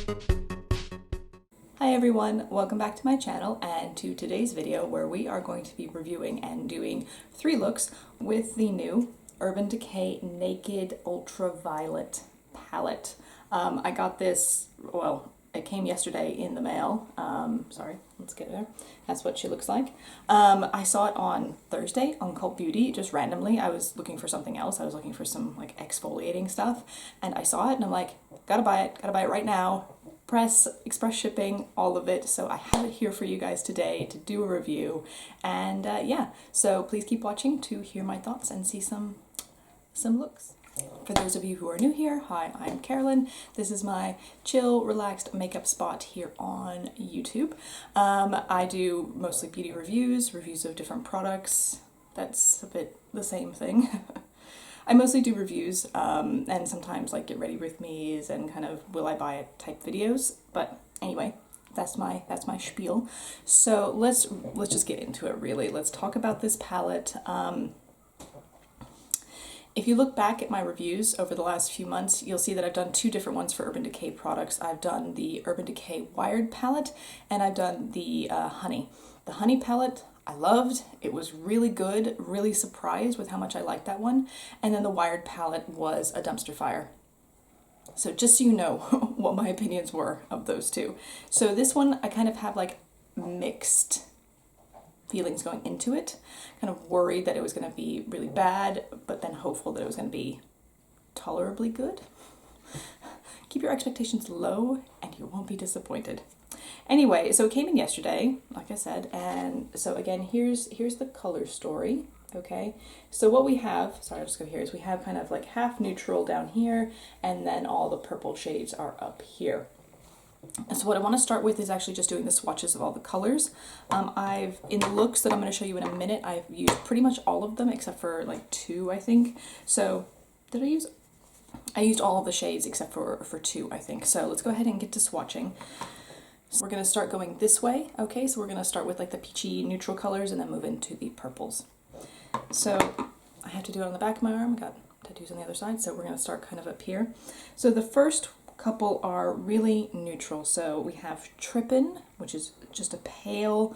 Hi everyone, welcome back to my channel and to today's video where we are going to be reviewing and doing 3 looks with the new Urban Decay Naked Ultraviolet Palette. I got this, well, it came yesterday in the mail. Sorry, let's get there. That's what she looks like. I saw it on Thursday on Cult Beauty, just randomly. I was looking for something else. I was looking for some like exfoliating stuff and I saw it and I'm like, gotta buy it right now. Press, express shipping, all of it. So I have it here for you guys today to do a review. And yeah, so please keep watching to hear my thoughts and see some looks. For those of you who are new here, hi, I'm Carolyn. This is my chill, relaxed makeup spot here on YouTube. I do mostly beauty reviews of different products. That's a bit the same thing. I mostly do reviews and sometimes like get ready with me's and kind of will I buy it type videos. But anyway, that's my spiel. So let's just get into it really. Let's talk about this palette. If you look back at my reviews over the last few months, you'll see that I've done 2 different ones for Urban Decay products. I've done the Urban Decay Wired palette and I've done the Honey. The Honey palette I loved. It was really good, really surprised with how much I liked that one. And then the Wired palette was a dumpster fire. So just so you know what my opinions were of those 2. So this one, I kind of have like mixed feelings going into it. Kind of worried that it was going to be really bad, but then hopeful that it was going to be tolerably good. Keep your expectations low and you won't be disappointed. Anyway, so it came in yesterday, like I said, and so again, here's the color story, okay? So what we have, sorry, I'll just go here, is we have kind of like half neutral down here, and then all the purple shades are up here. And so what I want to start with is actually just doing the swatches of all the colors. In the looks that I'm going to show you in a minute, I've used pretty much all of them except for like 2, I think. So, I used all of the shades except for 2, I think. So let's go ahead and get to swatching. So we're going to start going this way, okay? So we're going to start with like the peachy neutral colors and then move into the purples. So I have to do it on the back of my arm. I got tattoos on the other side, so we're going to start kind of up here. So the first couple are really neutral. So we have Trippin', which is just a pale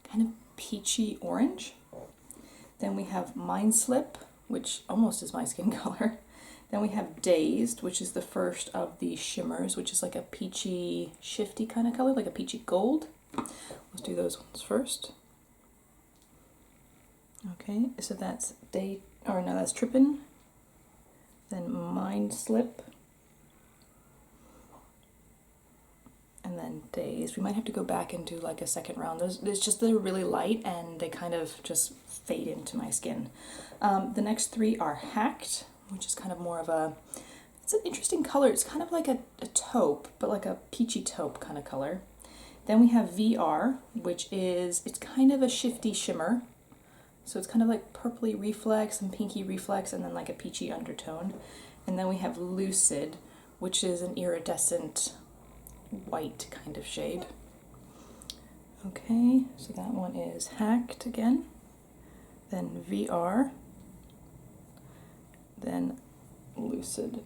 kind of peachy orange. Then we have Mind Slip, which almost is my skin color. Then we have Dazed, which is the first of the shimmers, which is like a peachy, shifty kind of color, like a peachy gold. Let's do those ones first. Okay, so that's that's Trippin'. Then Mind Slip. And then Dazed. We might have to go back and do like a second round. They're really light and they kind of just fade into my skin. The next 3 are Hacked, which is kind of more of it's an interesting color. It's kind of like a taupe, but like a peachy taupe kind of color. Then we have VR, it's kind of a shifty shimmer. So it's kind of like purpley reflex and pinky reflex and then like a peachy undertone. And then we have Lucid, which is an iridescent white kind of shade. Okay, so that one is Hacked again. Then VR. Then Lucid.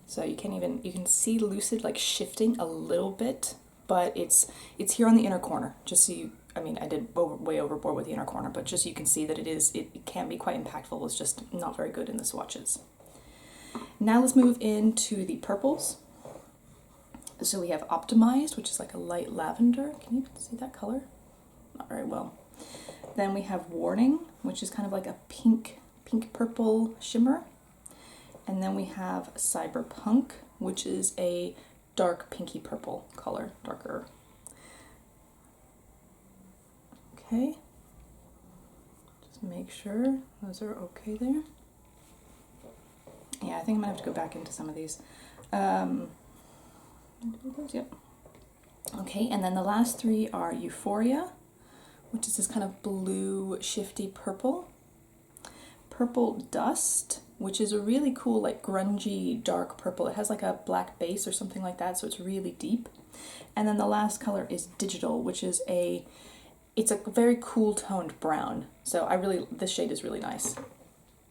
So you can see Lucid like shifting a little bit, but it's here on the inner corner. Just so you, I did way overboard with the inner corner, but just so you can see that it can be quite impactful. It's just not very good in the swatches. Now let's move into the purples. So we have Optimized, which is like a light lavender. Can you see that color? Not very well. Then we have Warning, which is kind of like a pink purple shimmer. And then we have Cyberpunk, which is a dark pinky purple color, darker. Okay. Just make sure those are okay there. Yeah, I think I'm gonna have to go back into some of these. Yep. Okay, and then the last 3 are Euphoria, which is this kind of blue, shifty purple. Purple Dust, which is a really cool, like grungy, dark purple. It has like a black base or something like that, so it's really deep. And then the last color is Digital, which is it's a very cool toned brown. So this shade is really nice.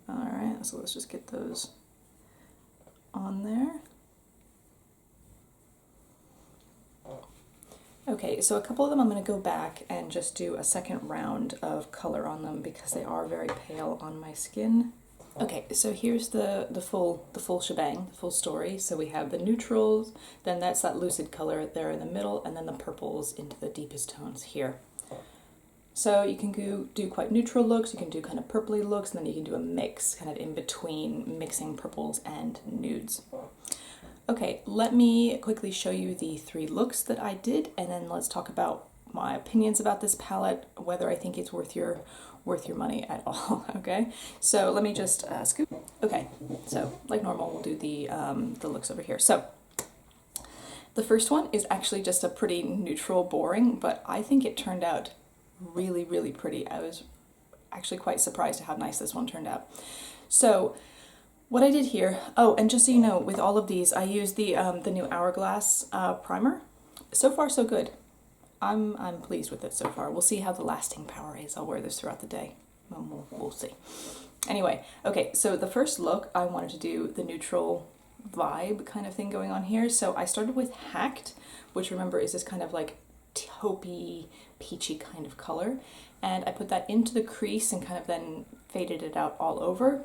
All right, so let's just get those on there. Okay, so a couple of them I'm going to go back and just do a second round of color on them because they are very pale on my skin. Okay, so here's the full shebang, the full story. So we have the neutrals, then that's that lucid color there in the middle, and then the purples into the deepest tones here. So you can do quite neutral looks, you can do kind of purpley looks, and then you can do a mix kind of in between, mixing purples and nudes. Okay, let me quickly show you the 3 looks that I did, and then let's talk about my opinions about this palette, whether I think it's worth your money at all. Okay, so let me just scoop. Okay, so like normal, we'll do the looks over here. So the first one is actually just a pretty neutral, boring, but I think it turned out really, really pretty. I was actually quite surprised at how nice this one turned out. So what I did here, oh, and just so you know, with all of these, I used the new Hourglass primer. So far, so good. I'm pleased with it so far. We'll see how the lasting power is. I'll wear this throughout the day. We'll see. Anyway, okay, so the first look, I wanted to do the neutral vibe kind of thing going on here. So I started with Hacked, which remember is this kind of like taupey, peachy kind of color. And I put that into the crease and kind of then faded it out all over.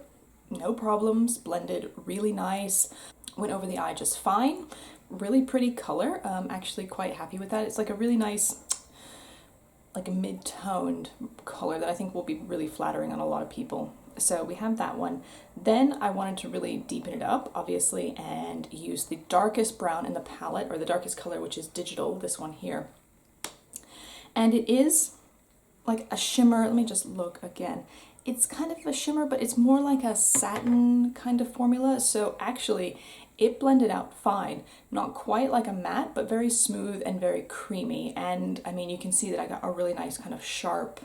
No problems, blended really nice, went over the eye just fine. Really pretty color, actually quite happy with that. It's like a really nice, like a mid-toned color that I think will be really flattering on a lot of people. So we have that one. Then I wanted to really deepen it up, obviously, and use the darkest brown in the palette, or the darkest color, which is Digital, this one here. And it is like a shimmer. Let me just look again. It's kind of a shimmer, but it's more like a satin kind of formula. So actually, it blended out fine. Not quite like a matte, but very smooth and very creamy. And I mean, you can see that I got a really nice kind of sharp,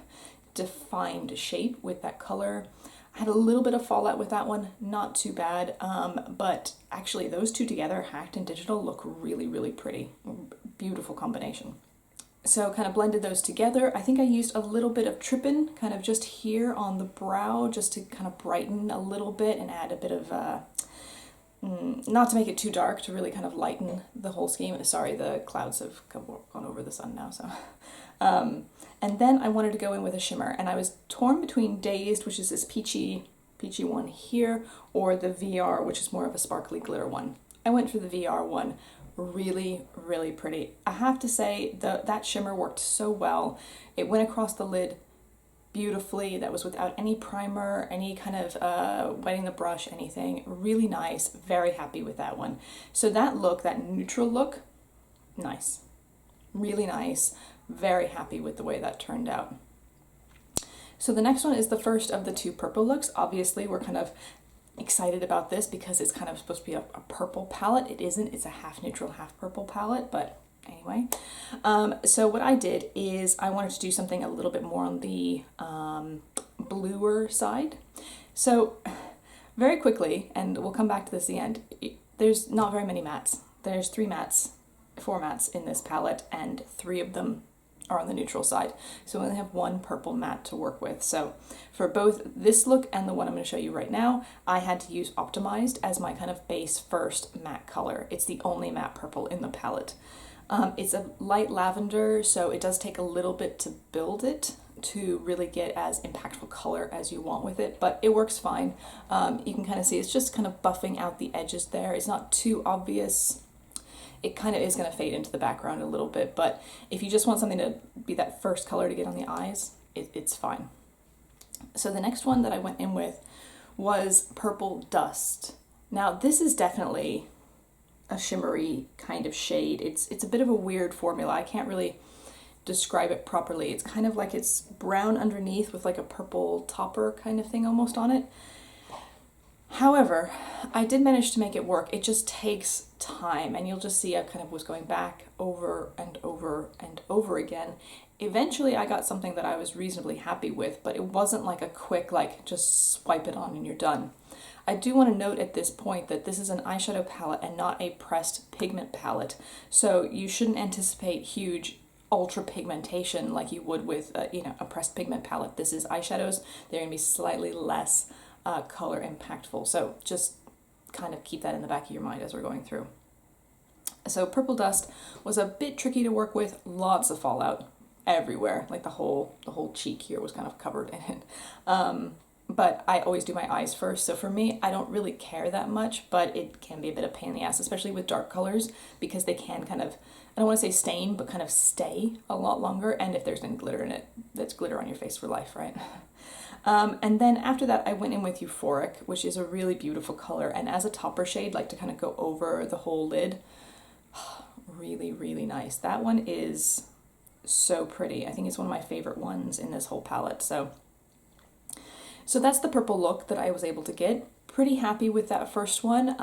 defined shape with that color. I had a little bit of fallout with that one, not too bad. But actually, those two together, Hacked and Digital, look really, really pretty. Beautiful combination. So kind of blended those together. I think I used a little bit of Trippin, kind of just here on the brow, just to kind of brighten a little bit and add a bit of, not to make it too dark, to really kind of lighten the whole scheme. Sorry, the clouds have gone over the sun now, so. And then I wanted to go in with a shimmer, and I was torn between Dazed, which is this peachy one here, or the VR, which is more of a sparkly glitter one. I went for the VR one. Really, really pretty. I have to say that shimmer worked so well. It went across the lid beautifully. That was without any primer, any kind of wetting the brush, anything. Really nice. Very happy with that one. So that look, that neutral look, nice. Really nice. Very happy with the way that turned out. So the next one is the first of the 2 purple looks. Obviously, we're kind of excited about this because it's kind of supposed to be a purple palette. It isn't. It's a half neutral, half purple palette, but anyway. So what I did is I wanted to do something a little bit more on the bluer side. So very quickly, and we'll come back to this at the end, there's not very many mattes. There's 4 mattes in this palette, and 3 of them are on the neutral side. So we only have 1 purple matte to work with. So for both this look and the one I'm going to show you right now, I had to use Optimized as my kind of base first matte color. It's the only matte purple in the palette. It's a light lavender, so it does take a little bit to build it to really get as impactful color as you want with it, but it works fine. You can kind of see it's just kind of buffing out the edges there. It's not too obvious. It kind of is going to fade into the background a little bit, but if you just want something to be that first color to get on the eyes, it's fine. So the next one that I went in with was Purple Dust. Now this is definitely a shimmery kind of shade. It's a bit of a weird formula. I can't really describe it properly. It's kind of like it's brown underneath with like a purple topper kind of thing almost on it. However, I did manage to make it work. It just takes time, and you'll just see I kind of was going back over and over and over again. Eventually I got something that I was reasonably happy with, but it wasn't like a quick, like just swipe it on and you're done. I do want to note at this point that this is an eyeshadow palette and not a pressed pigment palette, so you shouldn't anticipate huge ultra pigmentation like you would with a pressed pigment palette. This is eyeshadows. They're going to be slightly less color impactful, so just kind of keep that in the back of your mind as we're going through. So Purple Dust was a bit tricky to work with, lots of fallout everywhere, like the whole cheek here was kind of covered in it. But I always do my eyes first, so for me, I don't really care that much, but it can be a bit of a pain in the ass, especially with dark colors, because they can kind of, I don't want to say stain, but kind of stay a lot longer, and if there's any glitter in it, that's glitter on your face for life, right? And then after that, I went in with Euphoric, which is a really beautiful color, and as a topper shade, like to kind of go over the whole lid. Really, really nice. That one is so pretty. I think it's one of my favorite ones in this whole palette. So that's the purple look that I was able to get. Pretty happy with that first one.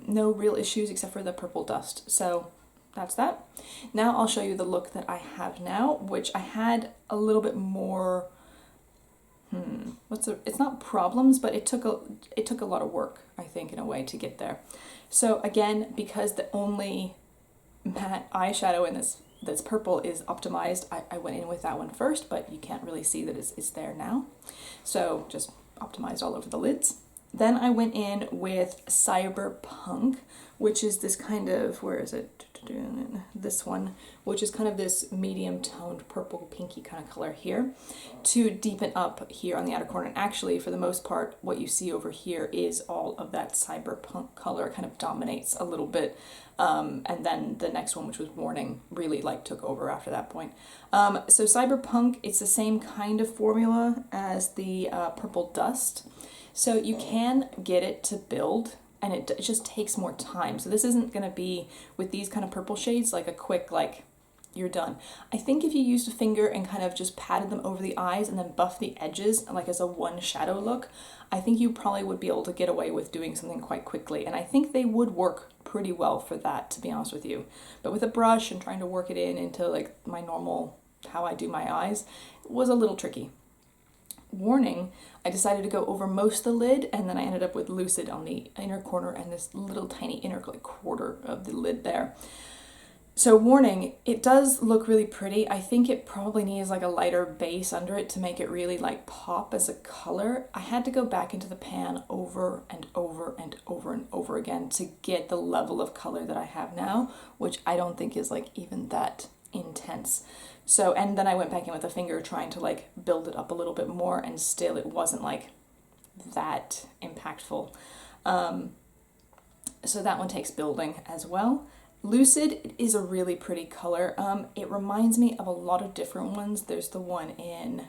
No real issues except for the Purple Dust. So that's that. Now I'll show you the look that I have now, which I had a little bit more, it's not problems, but it took a lot of work, I think, in a way to get there. So again, because the only matte eyeshadow in that's purple is optimized, I went in with that one first, but you can't really see that it's there now. So just optimized all over the lids. Then I went in with Cyberpunk, which is this kind of, where is it? This one, which is kind of this medium toned purple pinky kind of color here, to deepen up here on the outer corner. And actually, for the most part, what you see over here is all of that Cyberpunk color. It kind of dominates a little bit. And then the next one, which was Warning, really like took over after that point. So Cyberpunk, it's the same kind of formula as the Purple Dust. So you can get it to build, and it just takes more time. So this isn't going to be, with these kind of purple shades, like a quick, like, you're done. I think if you used a finger and kind of just patted them over the eyes and then buffed the edges, like as a one shadow look, I think you probably would be able to get away with doing something quite quickly. And I think they would work pretty well for that, to be honest with you. But with a brush and trying to work it into like my normal, how I do my eyes, was a little tricky. Warning, I decided to go over most of the lid, and then I ended up with Lucid on the inner corner and this little tiny inner like quarter of the lid there. So Warning, it does look really pretty. I think it probably needs like a lighter base under it to make it really like pop as a color. I had to go back into the pan over and over and over and over again to get the level of color that I have now, which I don't think is like even that intense. So, and then I went back in with a finger trying to like build it up a little bit more, and still it wasn't like that impactful. So that one takes building as well. Lucid is a really pretty color. It reminds me of a lot of different ones. There's the one in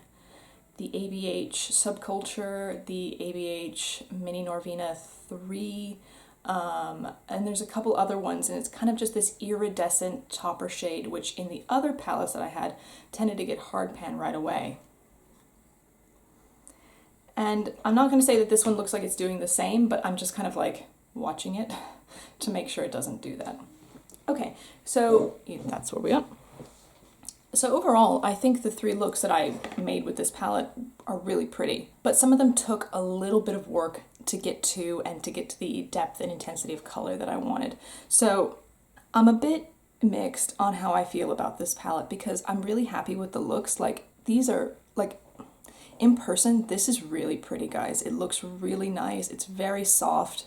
the ABH Subculture, the ABH Mini Norvina 3, and there's a couple other ones, and it's kind of just this iridescent topper shade, which in the other palettes that I had tended to get hard pan right away. And I'm not going to say that this one looks like it's doing the same, but I'm just kind of like watching it to make sure it doesn't do that. Okay, so that's where we are. So overall, I think the three looks that I made with this palette are really pretty, but some of them took a little bit of work to get to, and to get to the depth and intensity of color that I wanted. So I'm a bit mixed on how I feel about this palette, because I'm really happy with the looks. Like, these are like, in person, this is really pretty, guys. It looks really nice. It's very soft.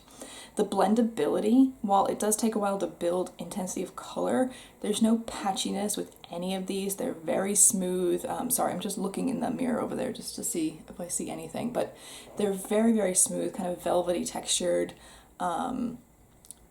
The blendability, while it does take a while to build intensity of color, there's no patchiness with any of these. They're very smooth. Sorry, I'm just looking in the mirror over there just to see if I see anything, but they're very, very smooth, kind of velvety textured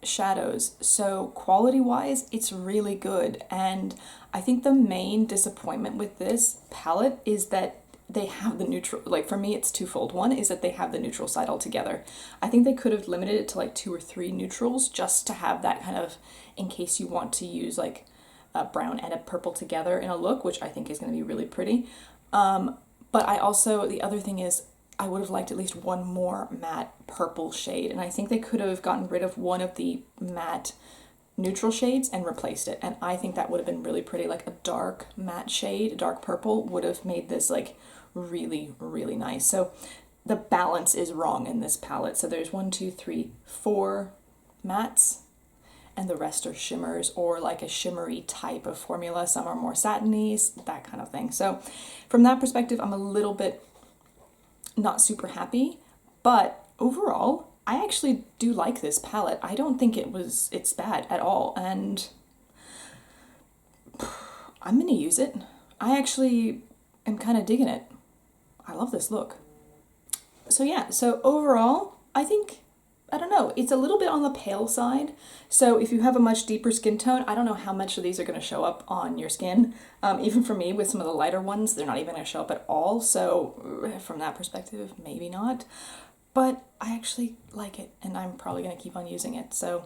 shadows. So quality-wise, it's really good. And I think the main disappointment with this palette is that they have the neutral, like for me it's twofold. One is that they have the neutral side altogether. I think they could have limited it to like 2 or 3 neutrals, just to have that kind of, in case you want to use like a brown and a purple together in a look, which I think is going to be really pretty. But I also, the other thing is, I would have liked at least one more matte purple shade, and I think they could have gotten rid of one of the matte neutral shades and replaced it, and I think that would have been really pretty. Like a dark matte shade, a dark purple, would have made this like really, really nice. So the balance is wrong in this palette. So there's 1, 2, 3, 4 mattes, and the rest are shimmers, or like a shimmery type of formula. Some are more satiny, that kind of thing. So from that perspective, I'm a little bit not super happy, but overall, I actually do like this palette. I don't think it's bad at all, and I'm gonna use it. I actually am kind of digging it. I love this look. So yeah, so overall, I think, I don't know, it's a little bit on the pale side. So if you have a much deeper skin tone, I don't know how much of these are going to show up on your skin. Even for me, with some of the lighter ones, they're not even going to show up at all. So from that perspective, maybe not. But I actually like it, and I'm probably going to keep on using it. So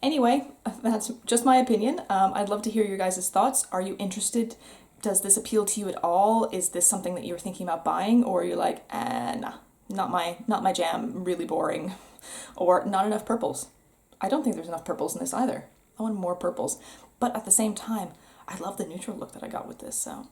anyway, that's just my opinion. I'd love to hear your guys' thoughts. Are you interested? Does this appeal to you at all? Is this something that you're thinking about buying, or are you like, nah, not my jam, really boring, or not enough purples? I don't think there's enough purples in this either. I want more purples, but at the same time, I love the neutral look that I got with this. So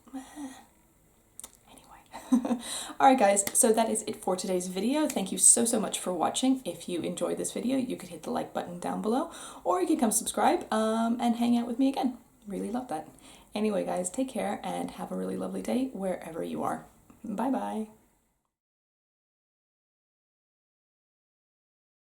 anyway, all right, guys. So that is it for today's video. Thank you so much for watching. If you enjoyed this video, you could hit the like button down below, or you can come subscribe and hang out with me again. Really love that. Anyway, guys, take care and have a really lovely day wherever you are. Bye-bye.